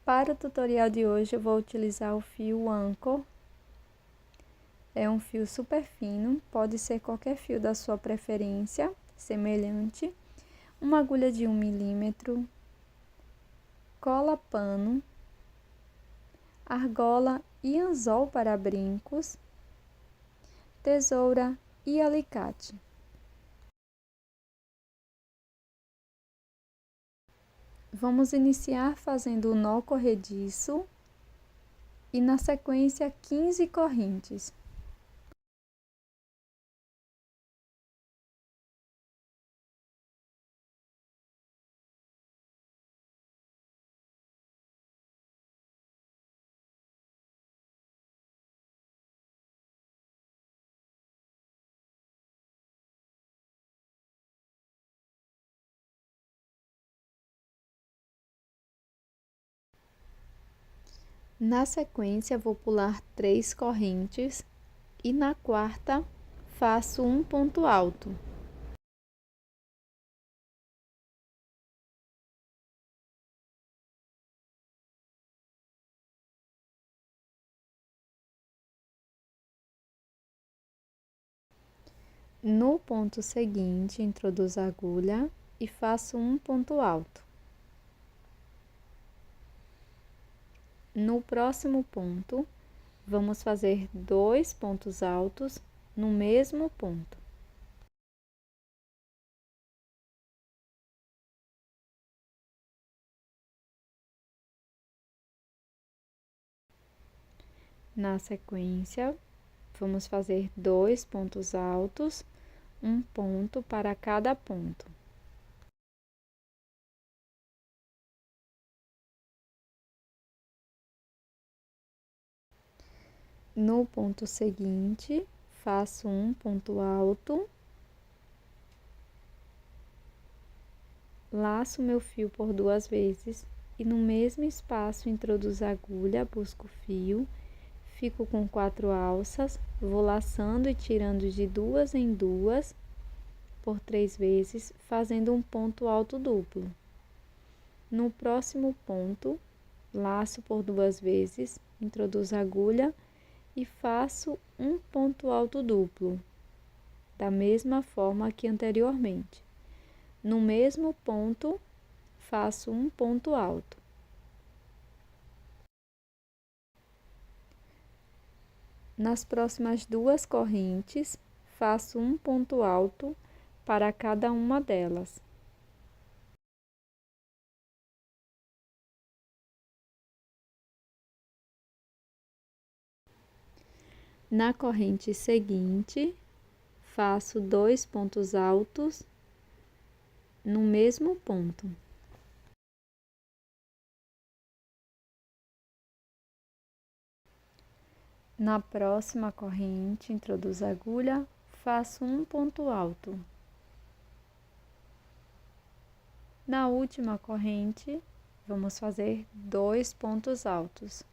Para o tutorial de hoje eu vou utilizar o fio Anchor. É um fio super fino, pode ser qualquer fio da sua preferência, semelhante. Uma agulha de 1 milímetro, cola pano, argola e anzol para brincos, tesoura e alicate. Vamos iniciar fazendo o nó corrediço e na sequência 15 correntes. Na sequência, vou pular 3 correntes e na quarta faço um ponto alto. No ponto seguinte, introduzo a agulha e faço um ponto alto. No próximo ponto, vamos fazer 2 pontos altos no mesmo ponto. Na sequência, vamos fazer 2 pontos altos, um ponto para cada ponto. No ponto seguinte, faço um ponto alto, laço meu fio por 2 vezes e no mesmo espaço introduzo a agulha, busco o fio, fico com 4 alças, vou laçando e tirando de 2 em 2 por 3 vezes, fazendo um ponto alto duplo. No próximo ponto, laço por 2 vezes, introduzo a agulha e faço um ponto alto duplo, da mesma forma que anteriormente. No mesmo ponto, faço um ponto alto. Nas próximas 2 correntes, faço um ponto alto para cada uma delas. Na corrente seguinte, faço 2 pontos altos no mesmo ponto. Na próxima corrente, introduzo a agulha, faço um ponto alto. Na última corrente, vamos fazer 2 pontos altos.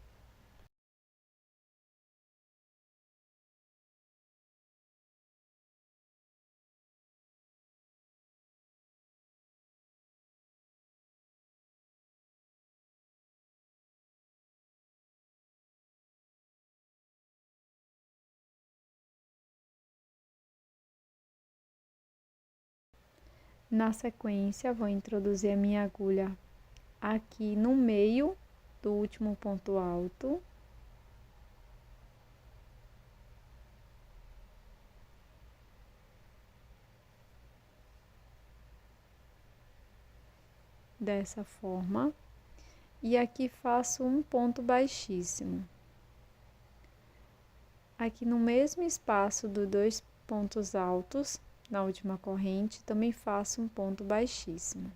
Na sequência, vou introduzir a minha agulha aqui no meio do último ponto alto. Dessa forma. E aqui faço um ponto baixíssimo. Aqui no mesmo espaço dos 2 pontos altos, na última corrente, também faço um ponto baixíssimo.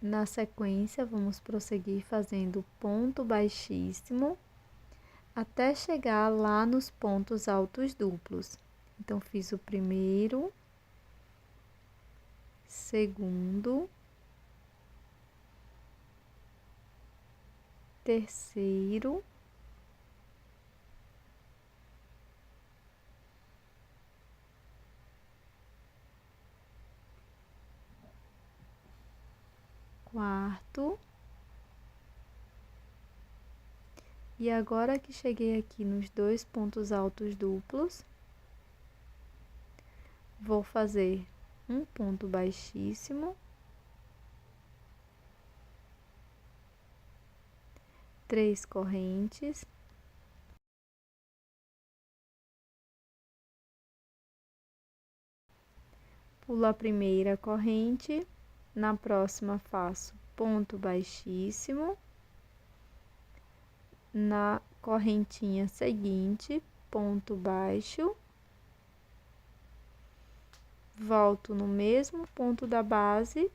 Na sequência, vamos prosseguir fazendo ponto baixíssimo até chegar lá nos pontos altos duplos. Então, fiz o primeiro, segundo, terceiro, quarto. E agora que cheguei aqui nos 2 pontos altos duplos, vou fazer um ponto baixíssimo, 3 correntes, pulo a primeira corrente, na próxima faço ponto baixíssimo, na correntinha seguinte, ponto baixo, volto no mesmo ponto da base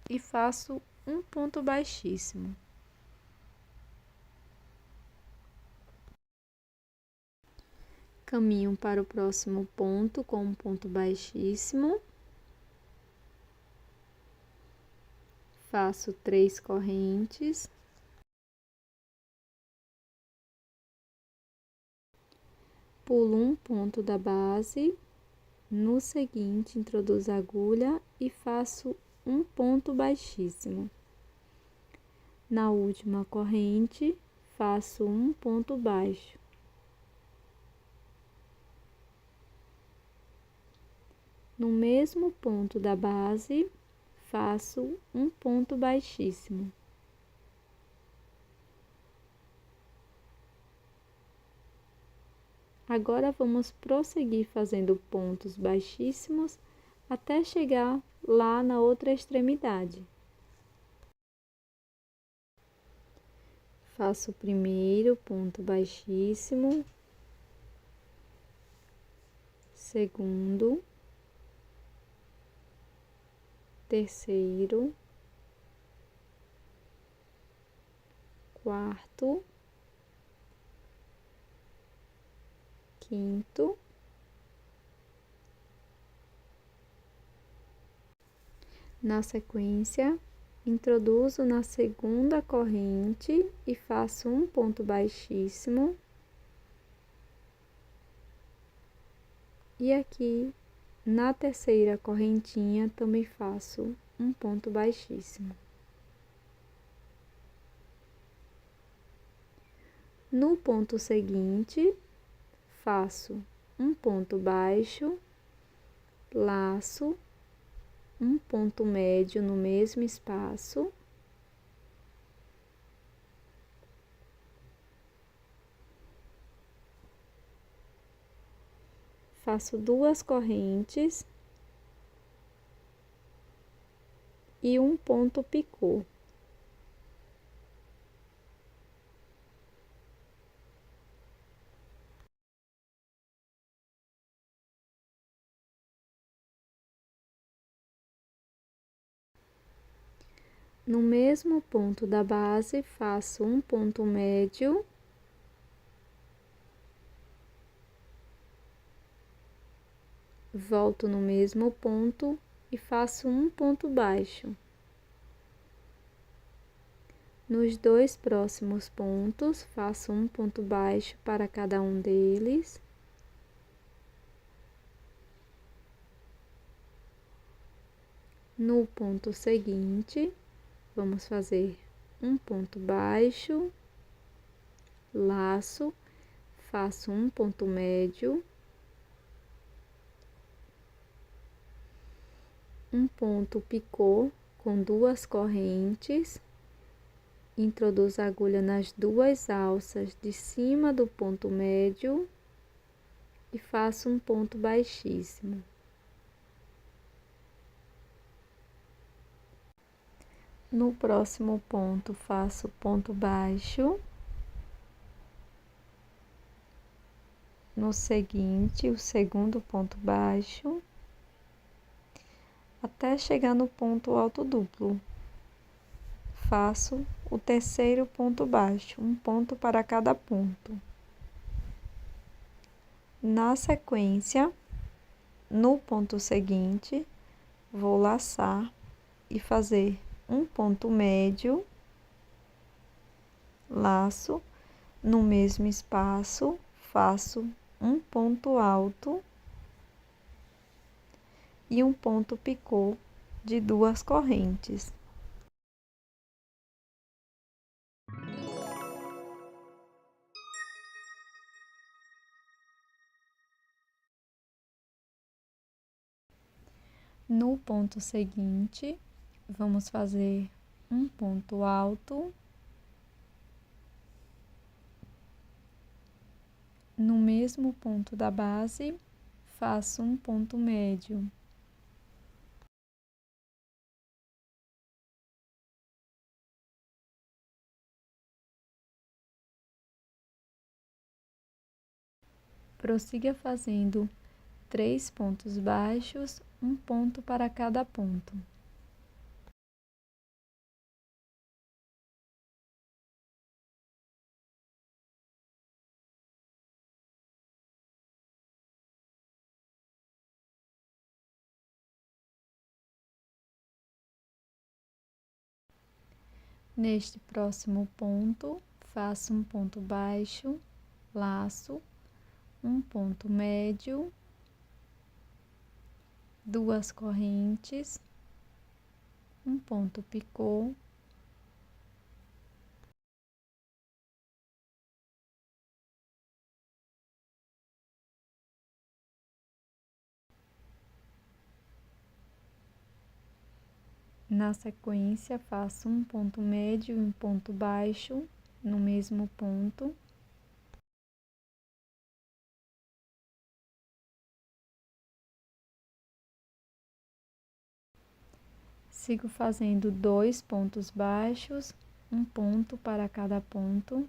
e faço um ponto baixíssimo. Caminho para o próximo ponto com um ponto baixíssimo. Faço 3 correntes. Pulo um ponto da base. No seguinte, introduzo a agulha e faço um ponto baixíssimo. Na última corrente, faço um ponto baixo. No mesmo ponto da base, faço um ponto baixíssimo. Agora vamos prosseguir fazendo pontos baixíssimos até chegar lá na outra extremidade. Faço o primeiro ponto baixíssimo, segundo, terceiro, quarto, quinto, na sequência, introduzo na segunda corrente e faço um ponto baixíssimo. E aqui, na terceira correntinha, também faço um ponto baixíssimo. No ponto seguinte, faço um ponto baixo, laço, um ponto médio no mesmo espaço, faço 2 correntes e um ponto picô. No mesmo ponto da base, faço um ponto médio, volto no mesmo ponto e faço um ponto baixo. Nos 2 próximos pontos, faço um ponto baixo para cada um deles. No ponto seguinte, vamos fazer um ponto baixo, laço, faço um ponto médio, um ponto picô com 2 correntes, introduzo a agulha nas 2 alças de cima do ponto médio e faço um ponto baixíssimo. No próximo ponto, faço ponto baixo. No seguinte, o segundo ponto baixo, até chegar no ponto alto duplo. Faço o terceiro ponto baixo, um ponto para cada ponto. Na sequência, no ponto seguinte, vou laçar e fazer um ponto médio, laço, no mesmo espaço, faço um ponto alto e um ponto picô de 2 correntes. No ponto seguinte, vamos fazer um ponto alto. No mesmo ponto da base, faço um ponto médio. Prossiga fazendo 3 pontos baixos, um ponto para cada ponto. Neste próximo ponto, faço um ponto baixo, laço, um ponto médio, 2 correntes, um ponto picô, na sequência faço um ponto médio e um ponto baixo no mesmo ponto. Sigo fazendo 2 pontos baixos, um ponto para cada ponto.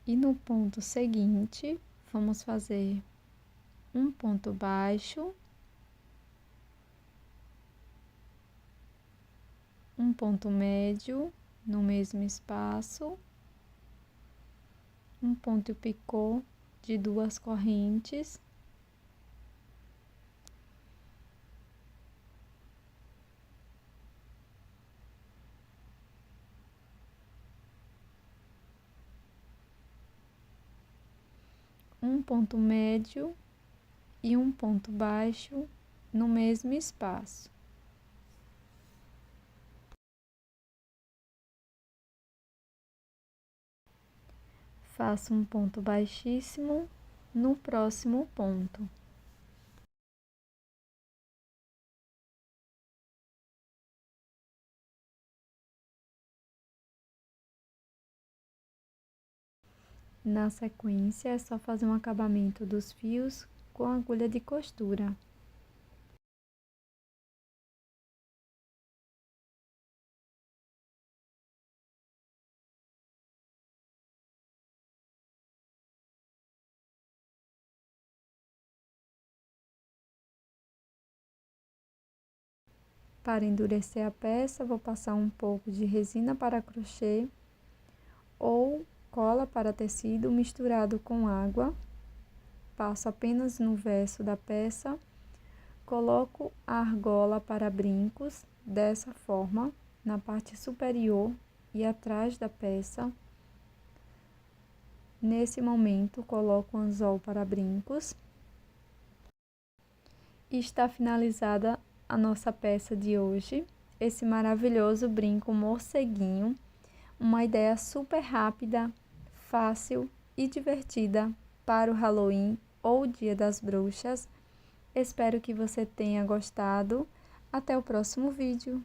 E no ponto seguinte, vamos fazer um ponto baixo, um ponto médio no mesmo espaço, um ponto picô de 2 correntes, um ponto médio e um ponto baixo no mesmo espaço. Faço um ponto baixíssimo no próximo ponto. Na sequência, é só fazer um acabamento dos fios com agulha de costura. Para endurecer a peça, vou passar um pouco de resina para crochê ou cola para tecido misturado com água. Passo apenas no verso da peça, coloco a argola para brincos dessa forma, na parte superior e atrás da peça. Nesse momento, coloco o anzol para brincos. E está finalizada a nossa peça de hoje, esse maravilhoso brinco morceguinho, uma ideia super rápida, fácil e divertida para o Halloween ou Dia das Bruxas. Espero que você tenha gostado. Até o próximo vídeo.